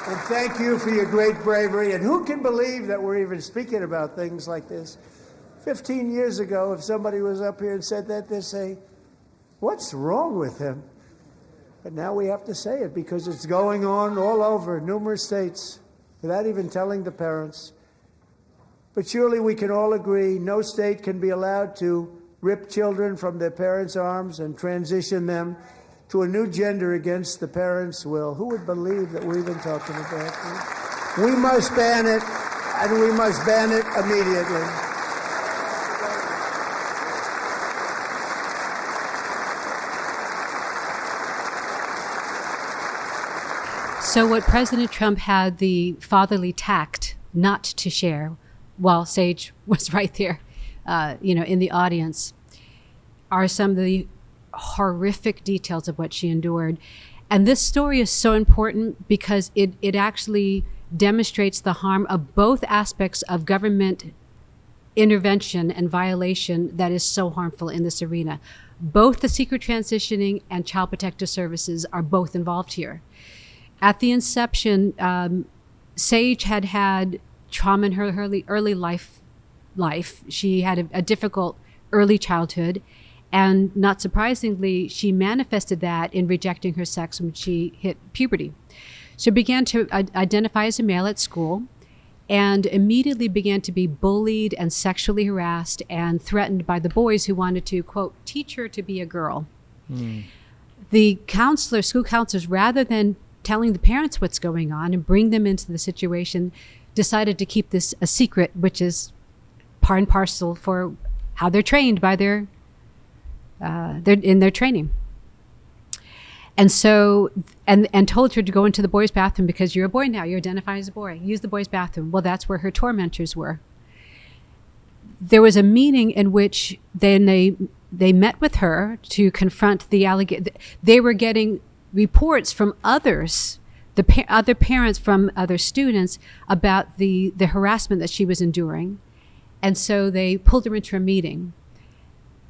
And thank you for your great bravery. And who can believe that we're even speaking about things like this? 15 years ago, if somebody was up here and said that, they'd say, what's wrong with him? But now we have to say it because it's going on all over numerous states without even telling the parents. But surely we can all agree no state can be allowed to rip children from their parents' arms and transition them to a new gender against the parents' will. Who would believe that we're even talking about this? We must ban it, and we must ban it immediately.
So what President Trump had the fatherly tact not to share, while Sage was right there, in the audience, are some of the horrific details of what she endured. And this story is so important because it actually demonstrates the harm of both aspects of government intervention and violation that is so harmful in this arena. Both the secret transitioning and child protective services are both involved here. At the inception, Sage had trauma in her early life. She had a difficult early childhood. And not surprisingly, she manifested that in rejecting her sex when she hit puberty. She began to identify as a male at school and immediately began to be bullied and sexually harassed and threatened by the boys who wanted to, quote, teach her to be a girl. The school counselors, rather than telling the parents what's going on and bring them into the situation, decided to keep this a secret, which is part and parcel for how they're trained by they're in their training. And so, and told her to go into the boys' bathroom because you're a boy now, you're identified as a boy. Use the boys' bathroom. Well, that's where her tormentors were. There was a meeting in which then they met with her to confront the allegation. They were getting reports from others, other parents from other students about the harassment that she was enduring. And so they pulled her into a meeting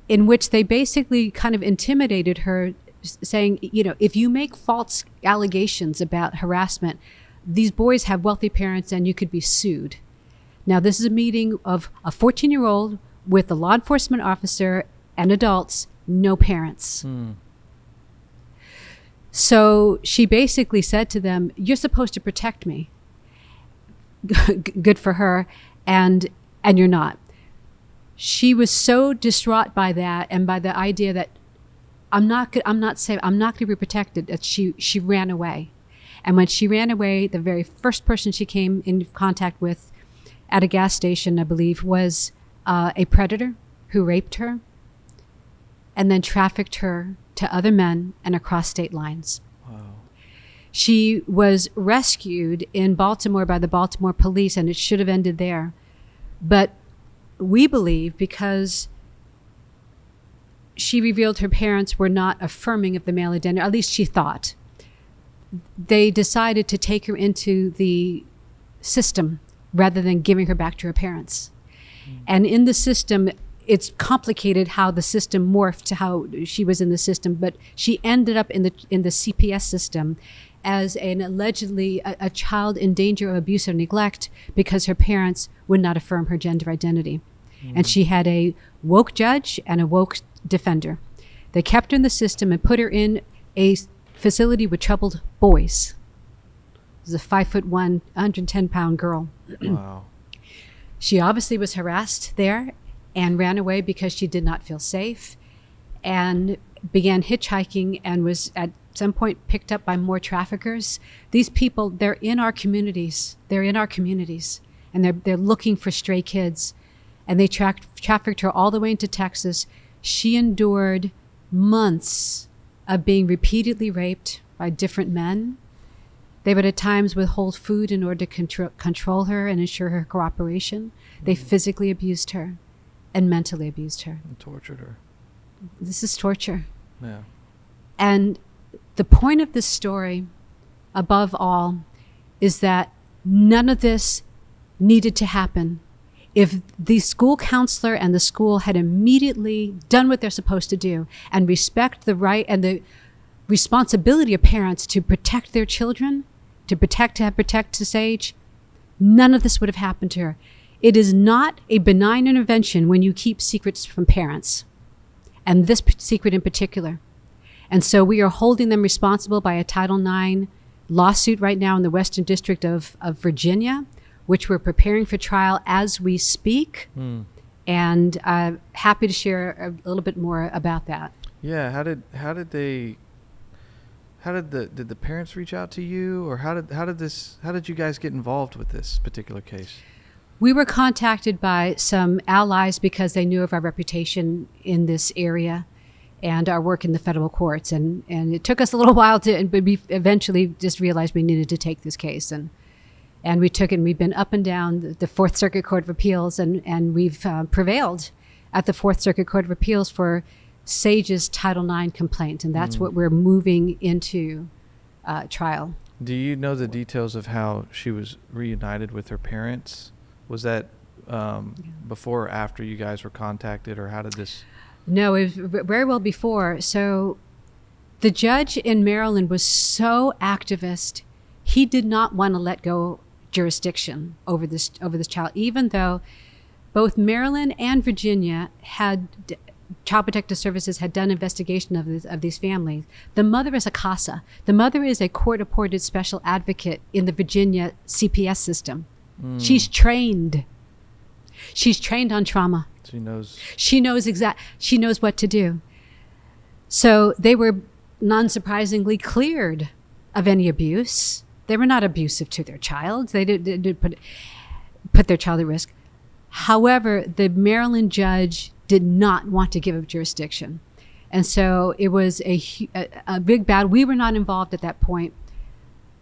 in which they basically kind of intimidated her, saying, if you make false allegations about harassment, these boys have wealthy parents and you could be sued. Now, this is a meeting of a 14-year-old with a law enforcement officer and adults, no parents. So she basically said to them, "You're supposed to protect me." Good for her, and you're not. She was so distraught by that and by the idea that I'm not safe, I'm not going to be protected, that she ran away. And when she ran away, the very first person she came in contact with at a gas station, I believe, was a predator who raped her and then trafficked her to other men and across state lines.
Wow.
She was rescued in Baltimore by the Baltimore police, and it should have ended there. But we believe because she revealed her parents were not affirming of the male identity, at least she thought, they decided to take her into the system rather than giving her back to her parents. And in the system, it's complicated how the system morphed to how she was in the system, but she ended up in the CPS system as an allegedly a child in danger of abuse or neglect because her parents would not affirm her gender identity. And she had a woke judge and a woke defender. They kept her in the system and put her in a facility with troubled boys. This is a 5'1", 110-pound girl.
Wow.
She obviously was harassed there and ran away because she did not feel safe and began hitchhiking and was at some point picked up by more traffickers. These people, they're in our communities. And they're looking for stray kids. And they trafficked her all the way into Texas. She endured months of being repeatedly raped by different men. They would at times withhold food in order to control her and ensure her cooperation. They physically abused her and mentally abused her.
And tortured her.
This is torture.
Yeah.
And the point of this story, above all, is that none of this needed to happen. If the school counselor and the school had immediately done what they're supposed to do and respect the right and the responsibility of parents to protect their children, to protect Sage, none of this would have happened to her. It is not a benign intervention when you keep secrets from parents, and this secret in particular. And so we are holding them responsible by a Title IX lawsuit right now in the Western District of Virginia, which we're preparing for trial as we speak. And happy to share a little bit more about that.
Yeah. Did the parents reach out to you, or how did you guys get involved with this particular case?
We were contacted by some allies because they knew of our reputation in this area and our work in the federal courts. And it took us a little while but we eventually just realized we needed to take this case. And we took it, and we've been up and down the Fourth Circuit Court of Appeals, and we've prevailed at the Fourth Circuit Court of Appeals for Sage's Title IX complaint. And that's what we're moving into trial. Do
you know the details of how she was reunited with her parents? Was that before or after you guys were contacted, or how did this?
No, it was very well before. So the judge in Maryland was so activist. He did not want to let go jurisdiction over this child, even though both Maryland and Virginia had Child Protective Services had done investigation of these families. The mother is a CASA. The mother is a court-appointed special advocate in the Virginia CPS system. She's trained. She's trained on trauma.
She knows.
She knows what to do. So they were, non-surprisingly, cleared of any abuse. They were not abusive to their child. They did put their child at risk. However, the Maryland judge did not want to give up jurisdiction. And so it was a big battle. We were not involved at that point.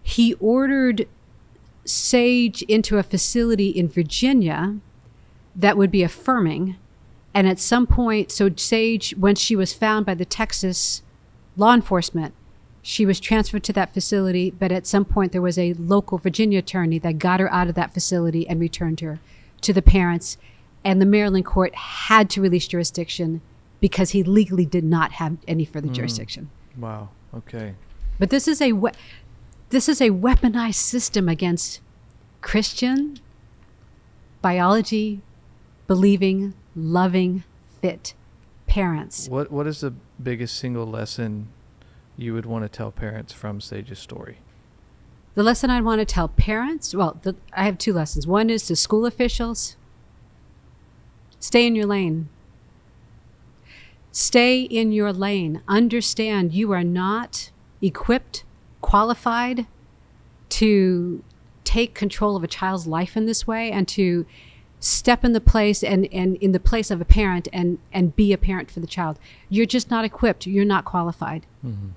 He ordered Sage into a facility in Virginia that would be affirming. And at some point, so Sage, when she was found by the Texas law enforcement, she was transferred to that facility, but at some point there was a local Virginia attorney that got her out of that facility and returned her to the parents. And the Maryland court had to release jurisdiction because he legally did not have any further jurisdiction.
Wow. Okay.
But this is a weaponized system against Christian, biology believing, loving, fit parents.
What is the biggest single lesson you would want to tell parents from Sage's story?
The lesson I want to tell parents, I have two lessons. One is to school officials: stay in your lane. Stay in your lane. Understand you are not equipped, qualified to take control of a child's life in this way, and to step in the place and in the place of a parent and be a parent for the child. You're just not equipped. You're not qualified. Mm-hmm.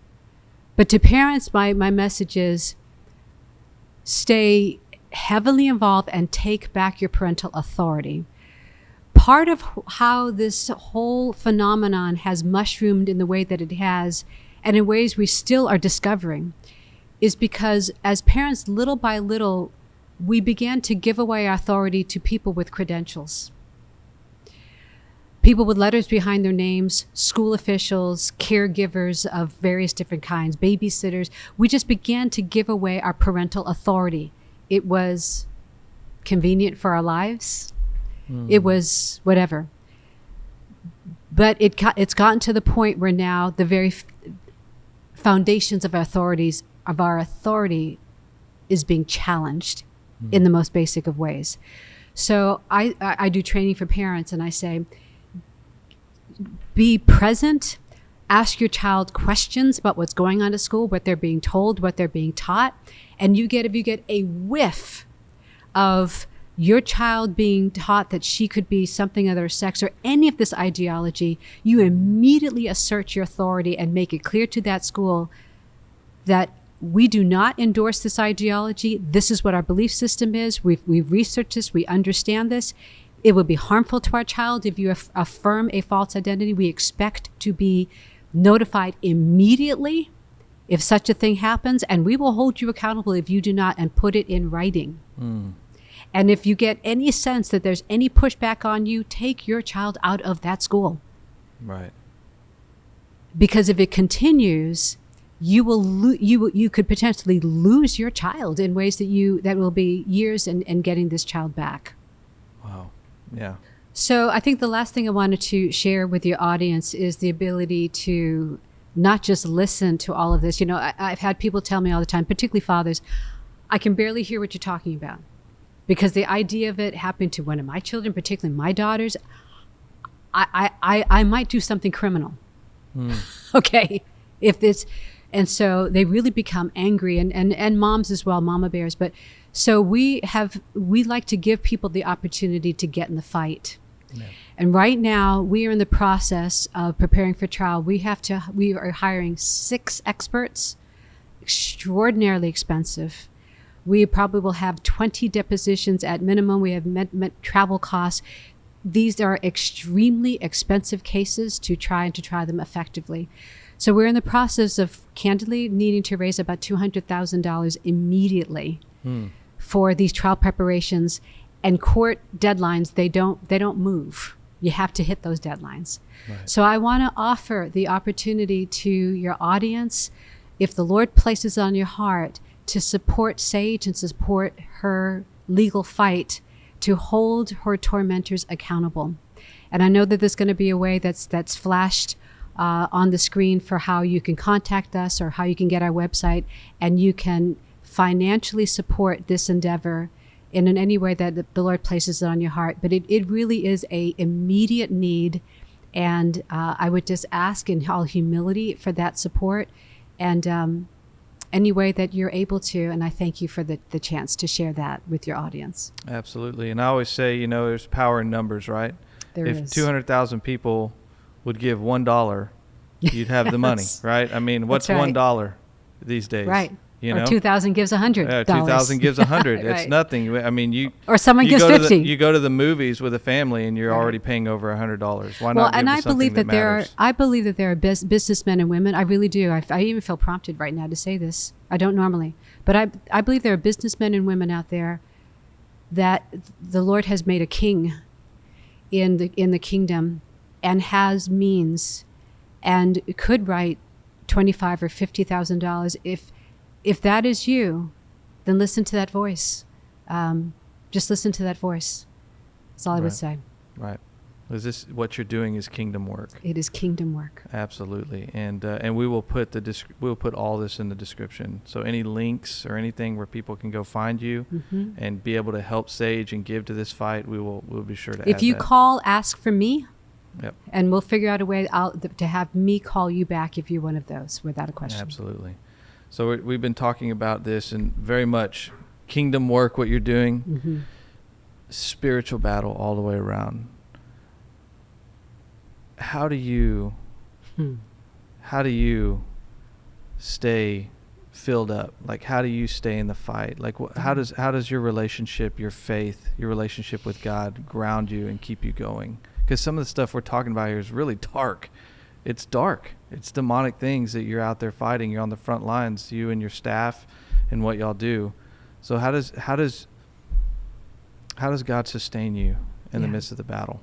But to parents, my message is stay heavily involved and take back your parental authority. Part of how this whole phenomenon has mushroomed in the way that it has, and in ways we still are discovering, is because as parents, little by little, we began to give away our authority to people with credentials. People with letters behind their names, school officials, caregivers of various different kinds, babysitters. We just began to give away our parental authority. It was convenient for our lives. It was whatever. But it's gotten to the point where now the very foundations of our authority is being challenged in the most basic of ways. So I do training for parents, and I say, be present, ask your child questions about what's going on at school, what they're being told, what they're being taught. And if you get a whiff of your child being taught that she could be something other sex or any of this ideology, you immediately assert your authority and make it clear to that school that we do not endorse this ideology. This is what our belief system is. We've researched this. We understand this. It would be harmful to our child if you affirm a false identity. We expect to be notified immediately if such a thing happens, and we will hold you accountable if you do not, and put it in writing. And if you get any sense that there's any pushback on you, take your child out of that school.
Right.
Because if it continues, you could potentially lose your child in ways that will be years in getting this child back.
Wow. Yeah.
So I think the last thing I wanted to share with your audience is the ability to not just listen to all of this. You know, I've had people tell me all the time, particularly fathers, I can barely hear what you're talking about. Because the idea of it happened to one of my children, particularly my daughters, I might do something criminal. Okay. And so they really become angry, and moms as well, mama bears. But so we like to give people the opportunity to get in the fight. Yeah. And right now we are in the process of preparing for trial. We are hiring 6 experts, extraordinarily expensive. We probably will have 20 depositions at minimum. We have travel costs. These are extremely expensive cases to try them effectively. So we're in the process of candidly needing to raise about $200,000 immediately for these trial preparations, and court deadlines. They don't move. You have to hit those deadlines. Right. So I want to offer the opportunity to your audience, if the Lord places it on your heart, to support Sage and support her legal fight to hold her tormentors accountable. And I know that there's going to be a way that's flashed on the screen for how you can contact us or how you can get our website, and you can financially support this endeavor in any way that the Lord places it on your heart. But it really is a immediate need, and I would just ask in all humility for that support, and any way that you're able to. And I thank you for the chance to share that with your audience. Absolutely. And I always say, there's power in numbers, right? If 200,000 people would give $1, you'd have the money, right? I mean, what's $1 these days? Right. Or 2,000 gives $100. 2,000 gives $100. Right. It's nothing. I mean, or someone gives $50. You go to the movies with a family, and you're already paying over $100. Why not? And I believe that there are businessmen and women. I really do. I even feel prompted right now to say this. I don't normally, but I believe there are businessmen and women out there that the Lord has made a king in the kingdom, and has means, and could write $25,000 or $50,000. If that is you, then listen to that voice. Just listen to that voice. That's all I would say.
Right. Is this what you're doing is kingdom work?
It is kingdom work.
Absolutely. And we will put we'll put all this in the description. So any links or anything where people can go find you and be able to help Sage and give to this fight, we'll be sure to add
If you
that.
call, ask for me.
Yep.
And we'll figure out a way to have me call you back if you're one of those, without a question.
Absolutely. So we've been talking about this and very much kingdom work, what you're doing, spiritual battle all the way around. How do you stay filled up? Like, how do you stay in the fight? Like, how does your relationship, your faith, your relationship with God ground you and keep you going? Because some of the stuff we're talking about here is really dark. It's dark. It's demonic things that you're out there fighting. You're on the front lines, you and your staff, and what y'all do. So how does God sustain you in the midst of the battle?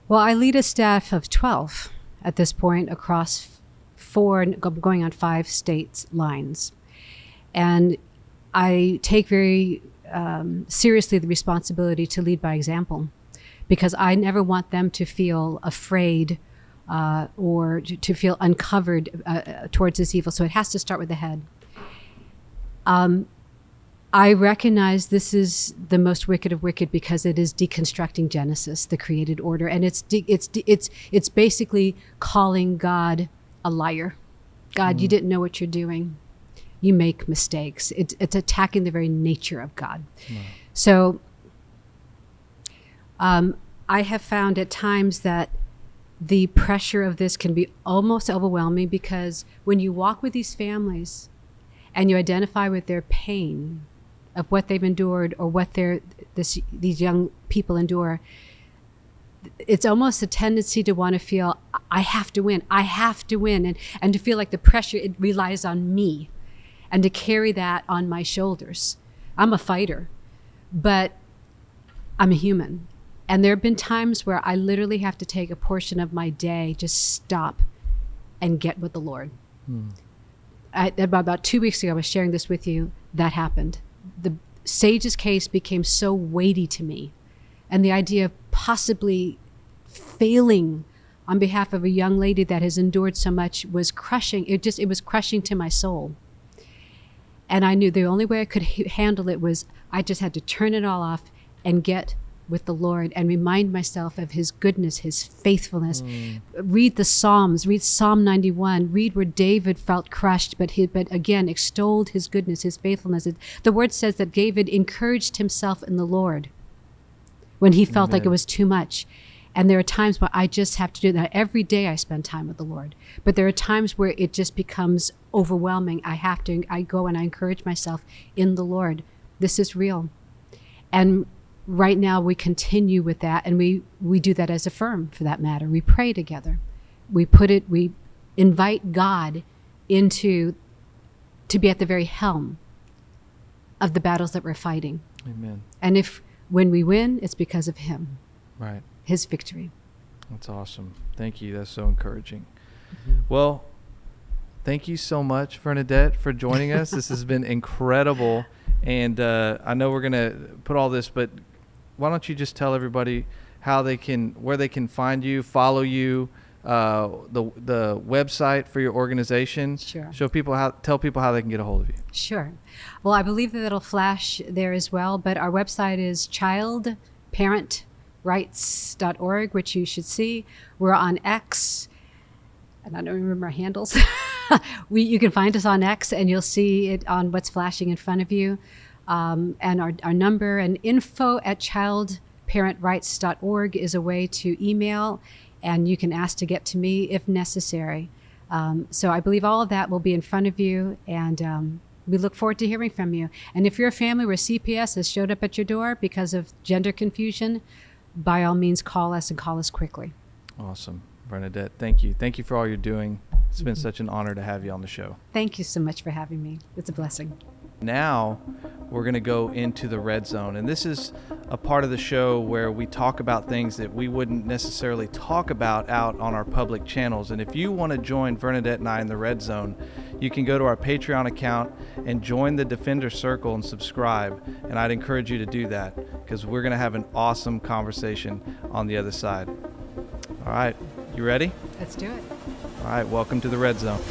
Well, I lead a staff of 12 at this point across 4, going on 5 states lines. And I take very seriously the responsibility to lead by example, because I never want them to feel afraid or to feel uncovered towards this evil. So it has to start with the head. I recognize this is the most wicked of wicked because it is deconstructing Genesis, the created order, and it's basically calling God a liar. God, you didn't know what you're doing. You make mistakes. It's attacking the very nature of God. So I have found at times that the pressure of this can be almost overwhelming, because when you walk with these families and you identify with their pain of what they've endured or what these young people endure, it's almost a tendency to want to feel, I have to win, and to feel like the pressure, it relies on me, and to carry that on my shoulders. I'm a fighter, but I'm a human. And there have been times where I literally have to take a portion of my day, just stop and get with the Lord. About 2 weeks ago, I was sharing this with you, that happened. The Sage's case became so weighty to me, and the idea of possibly failing on behalf of a young lady that has endured so much was crushing. It was crushing to my soul. And I knew the only way I could handle it was I just had to turn it all off and get with the Lord and remind myself of his goodness, his faithfulness. Read the Psalms, read Psalm 91, read where David felt crushed, but again extolled his goodness, his faithfulness. The word says that David encouraged himself in the Lord when he felt like it was too much. And there are times where I just have to do that. Every day I spend time with the Lord. But there are times where it just becomes overwhelming. I go and I encourage myself in the Lord. This is real. And right now we continue with that, and we do that as a firm, for that matter. We pray together. We invite God to be at the very helm of the battles that we're fighting.
Amen.
And when we win, it's because of him.
Right.
His victory.
That's awesome. Thank you. That's so encouraging. Well, thank you so much, Vernadette, for joining us. This has been incredible. And I know we're going to put all this, but why don't you just tell everybody where they can find you, follow you, the website for your organization.
Sure.
Tell people how they can get a hold of you.
Sure. Well, I believe that it'll flash there as well, but our website is childparentrights.org, which you should see. We're on X, and I don't remember our handles. You can find us on X, and you'll see it on what's flashing in front of you, and our number, and info@childparentrights.org is a way to email, and you can ask to get to me if necessary. So I believe all of that will be in front of you, and we look forward to hearing from you. And if you're a family where CPS has showed up at your door because of gender confusion, by all means call us, and call us quickly.
Awesome. Vernadette, thank you. Thank you for all you're doing. It's been such an honor to have you on the show.
Thank you so much for having me. It's a blessing.
Now we're going to go into the red zone, and this is a part of the show where we talk about things that we wouldn't necessarily talk about out on our public channels. And if you want to join Vernadette and I in the red zone, you can go to our Patreon account and join the Defender Circle and subscribe. And I'd encourage you to do that, because we're going to have an awesome conversation on the other side. All right, you ready?
Let's do it.
All right, welcome to the red zone.